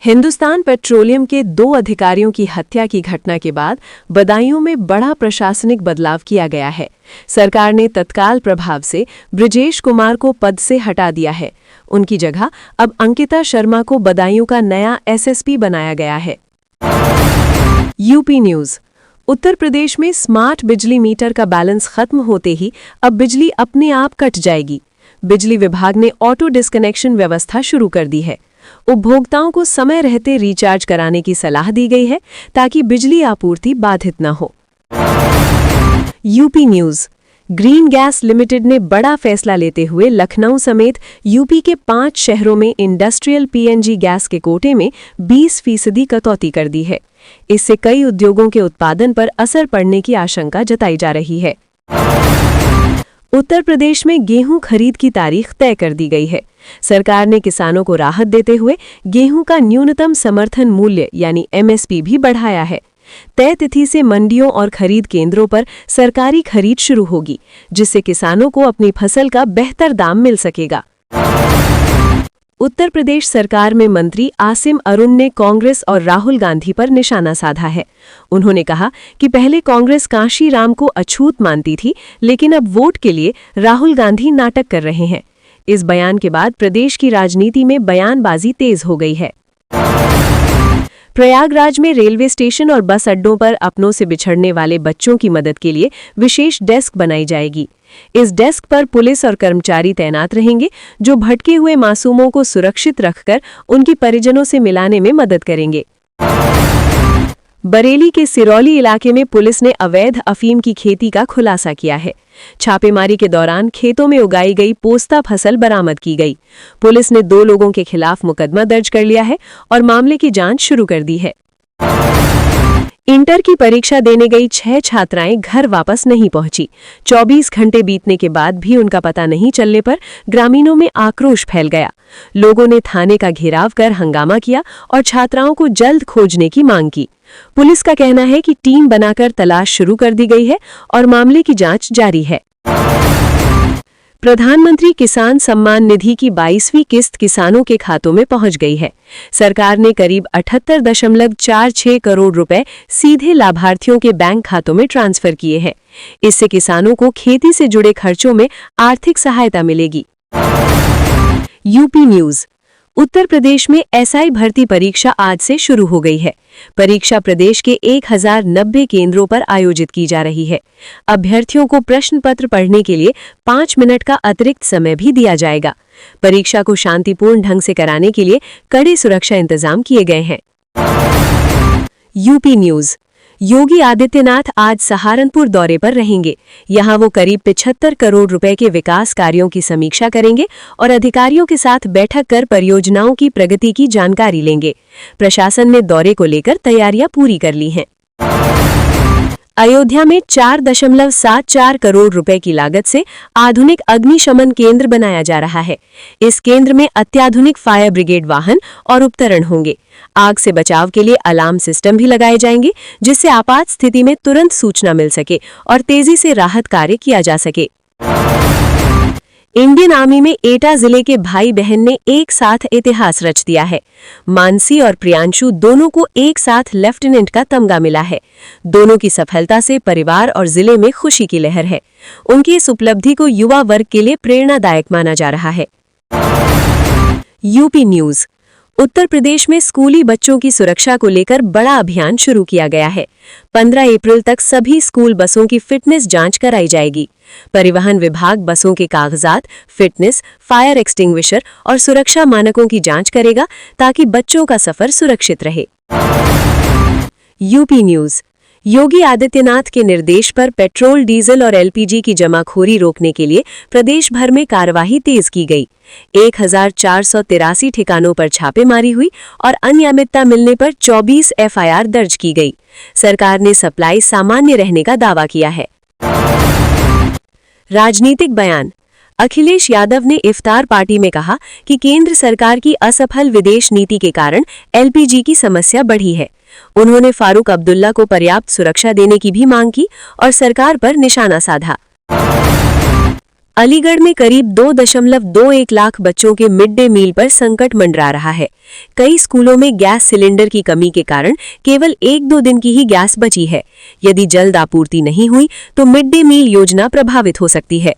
Hindustan petroleum के 2 अधिकारियों की हत्या की घटना के बाद बदायूं में बड़ा प्रशासनिक बदलाव किया गया है। सरकार ने तत्काल प्रभाव से ब्रिजेश कुमार को पद से हटा दिया है। उनकी जगह अब अंकिता शर्मा को बदायूं का नया एसएसपी बनाया गया है। UP news. उत्तर प्रदेश में स्मार्ट बिजली मीटर का बैलेंस खत्म होते ही अब बिजली अपने आप कट जाएगी। बिजली विभाग ने ऑटो डिस्कनेक्शन व्यवस्था शुरू कर दी है। उपभोक्ताओं को समय रहते रिचार्ज कराने की सलाह दी गई है ताकि बिजली आपूर्ति बाधित न हो। UP news. Green gas limited ने बड़ा फैसला लेते हुए लखनऊ समेत यूपी के 5 शहरों में इंडस्ट्रियल पीएनजी गैस के कोटे में 20% कटौती कर दी है। इससे कई उद्योगों के उत्पादन पर असर पड़ने की आशंका जताई जा रही है। उत्तर प्रदेश में गेहूं खरीद की तारीख तय कर दी गई है। सरकार ने किसानों को राहत देते हुए गेहूं का न्यूनतम समर्थन मूल्य यानी एमएसपी भी बढ़ाया है। तय तिथि से मंडियों और खरीद केंद्रों पर सरकारी खरीद शुरू होगी, जिससे किसानों को अपनी फसल का बेहतर दाम मिल सकेगा। उत्तर प्रदेश सरकार में मंत्री आसिम अरुण ने कांग्रेस और राहुल गांधी पर निशाना साधा है। उन्होंने कहा कि पहले कांग्रेस कांशी राम को अछूत मानती थी, लेकिन अब वोट के लिए राहुल गांधी नाटक कर रहे हैं। इस बयान के बाद प्रदेश की राजनीति में बयानबाजी तेज हो गई है। प्रयागराज में रेलवे स्टेशन और बस अड्डों पर अपनों से बिछड़ने वाले बच्चों की मदद के लिए विशेष डेस्क बनाई जाएगी। इस डेस्क पर पुलिस और कर्मचारी तैनात रहेंगे, जो भटके हुए मासूमों को सुरक्षित रखकर उनकी परिजनों से मिलाने में मदद करेंगे। बरेली के सिरौली इलाके में पुलिस ने अवैध अफीम की खेती का खुलासा किया है। छापेमारी के दौरान खेतों में उगाई गई पोस्ता फसल बरामद की गई। पुलिस ने 2 लोगों के खिलाफ मुकदमा दर्ज कर लिया है और मामले की जांच शुरू कर दी है। इंटर की परीक्षा देने गई 6 छात्राएं घर वापस नहीं पहुंची। 24 घंटे बीतने के बाद भी उनका पता नहीं चलने पर ग्रामीणों में आक्रोश फैल गया। लोगों ने थाने का घेराव कर हंगामा किया और छात्राओं को जल्द खोजने की मांग की। पुलिस का कहना है कि टीम बनाकर तलाश शुरू कर दी गई है और मामले की जांच जारी है। प्रधानमंत्री किसान सम्मान निधि की 22वीं किस्त किसानों के खातों में पहुंच गई है। सरकार ने करीब 78.46 करोड़ रुपए सीधे लाभार्थियों के बैंक खातों में ट्रांसफर किए हैं। इससे किसानों को खेती से जुड़े खर्चों में आर्थिक सहायता मिलेगी। UP news. उत्तर प्रदेश में एसआई भर्ती परीक्षा आज से शुरू हो गई है। परीक्षा प्रदेश के 1090 केंद्रों पर आयोजित की जा रही है। अभ्यर्थियों को प्रश्न पत्र पढ़ने के लिए 5 मिनट का अतिरिक्त समय भी दिया जाएगा। परीक्षा को शांतिपूर्ण ढंग से कराने के लिए कड़े सुरक्षा इंतजाम किए गए हैं। UP news. योगी आदित्यनाथ आज सहारनपुर दौरे पर रहेंगे। यहां वो करीब 75 करोड़ रुपए के विकास कार्यों की समीक्षा करेंगे और अधिकारियों के साथ बैठक कर परियोजनाओं की प्रगति की जानकारी लेंगे। प्रशासन ने दौरे को लेकर तैयारियां पूरी कर ली हैं। अयोध्या में 4.74 करोड़ रुपए की लागत से आधुनिक अग्निशमन केंद्र बनाया जा रहा है। इस केंद्र में अत्याधुनिक फायर ब्रिगेड वाहन और उपकरण होंगे। आग से बचाव के लिए अलार्म सिस्टम भी लगाए जाएंगे, जिससे आपात स्थिति में तुरंत सूचना मिल सके और तेजी से राहत कार्य किया जा सके। इंडियन आर्मी में एटा जिले के भाई बहन ने एक साथ इतिहास रच दिया है। मानसी और प्रियांशु दोनों को एक साथ लेफ्टिनेंट का तमगा मिला है। दोनों की सफलता से परिवार और जिले में खुशी की लहर है। उनकी इस उपलब्धि को युवा वर्ग के लिए प्रेरणादायक माना जा रहा है। UP news. उत्तर प्रदेश में स्कूली बच्चों की सुरक्षा को लेकर बड़ा अभियान शुरू किया गया है। 15 अप्रैल तक सभी स्कूल बसों की फिटनेस जांच कराई जाएगी। परिवहन विभाग बसों के कागजात, फिटनेस, फायर एक्सटिंग्विशर और सुरक्षा मानकों की जांच करेगा ताकि बच्चों का सफर सुरक्षित रहे। UP news. योगी आदित्यनाथ के निर्देश पर पेट्रोल, डीजल और एलपीजी की जमाखोरी रोकने के लिए प्रदेश भर में कार्यवाही तेज की गई। 1483 ठिकानों पर छापेमारी हुई और अनियमितता मिलने पर 24 एफआईआर दर्ज की गई। सरकार ने सप्लाई सामान्य रहने का दावा किया है। राजनीतिक बयान। अखिलेश यादव ने इफ्तार पार्टी में कहा कि केंद्र सरकार की असफल विदेश नीति के कारण एलपीजी की समस्या बढ़ी है। उन्होंने फारूक अब्दुल्ला को पर्याप्त सुरक्षा देने की भी मांग की और सरकार पर निशाना साधा। अलीगढ़ में करीब 2.21 लाख बच्चों के मिड डे मील पर संकट मंडरा रहा है। कई स्कूलों में गैस सिलेंडर की कमी के कारण केवल 1-2 दिन की ही गैस बची है। यदि जल्द आपूर्ति नहीं हुई तो मिड डे मील योजना प्रभावित हो सकती है।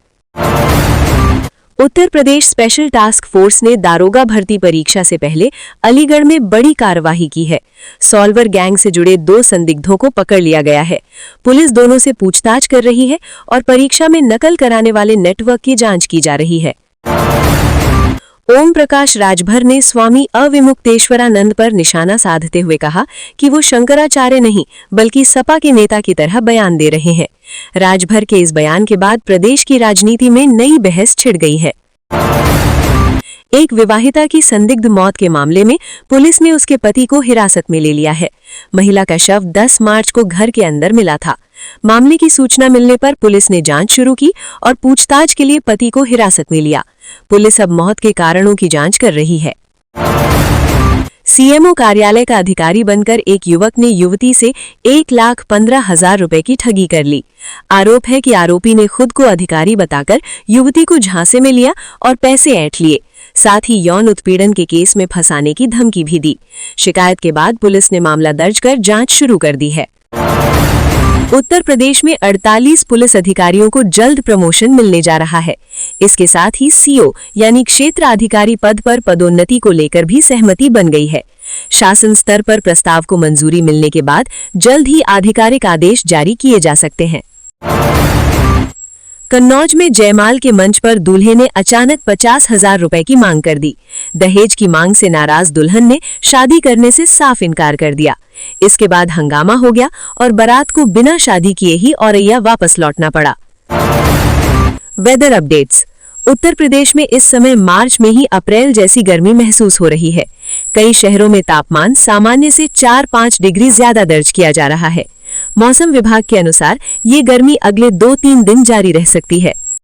Uttar Pradesh special task force ने दारोगा भर्ती परीक्षा से पहले अलीगढ़ में बड़ी कार्रवाई की है। सॉल्वर गैंग से जुड़े 2 संदिग्धों को पकड़ लिया गया है। पुलिस दोनों से पूछताछ कर रही है और परीक्षा में नकल कराने वाले नेटवर्क की जांच की जा रही है। ओम प्रकाश राजभर ने स्वामी अविमुक्तेश्वरानंद पर निशाना साधते हुए कहा कि वो शंकराचार्य नहीं बल्कि सपा के नेता की तरह बयान दे रहे हैं। राजभर के इस बयान के बाद प्रदेश की राजनीति में नई बहस छिड़ गई है। एक विवाहिता की संदिग्ध मौत के मामले में पुलिस ने उसके पति को हिरासत में ले लिया है। महिला का शव 10 मार्च को घर के अंदर मिला था। मामले की सूचना मिलने पर पुलिस ने जांच शुरू की और पूछताछ के लिए पति को हिरासत में लिया। पुलिस अब मौत के कारणों की जांच कर रही है। सीएमओ कार्यालय का अधिकारी बनकर एक युवक ने युवती से 1,15,000 रुपए की ठगी कर ली। आरोप है कि आरोपी ने खुद को अधिकारी बताकर युवती को झांसे में लिया और पैसे ऐंठ लिए। साथ ही यौन उत्पीड़न के केस में फंसाने की धमकी भी दी। शिकायत के बाद पुलिस ने मामला दर्ज कर जांच शुरू कर दी है। उत्तर प्रदेश में 48 पुलिस अधिकारियों को जल्द प्रमोशन मिलने जा रहा है। इसके साथ ही सीओ यानी क्षेत्र अधिकारी पद पर पदोन्नति को लेकर भी सहमति बन गई है। शासन स्तर पर प्रस्ताव को मंजूरी मिलने के बाद जल्द ही आधिकारिक आदेश जारी किए जा सकते हैं। कन्नौज में जयमाल के मंच पर दूल्हे ने अचानक 50,000 रुपए की मांग कर दी। दहेज की मांग से नाराज दुल्हन ने शादी करने से साफ इनकार कर दिया। इसके बाद हंगामा हो गया और बारात को बिना शादी किए ही औरैया वापस लौटना पड़ा। Weather updates. उत्तर प्रदेश में इस समय मार्च में ही अप्रैल जैसी गर्मी महसूस हो रही है। कई शहरों में तापमान सामान्य से 4-5 डिग्री ज्यादा दर्ज किया जा रहा है। मौसम विभाग के अनुसार ये गर्मी अगले 2-3 दिन जारी रह सकती है।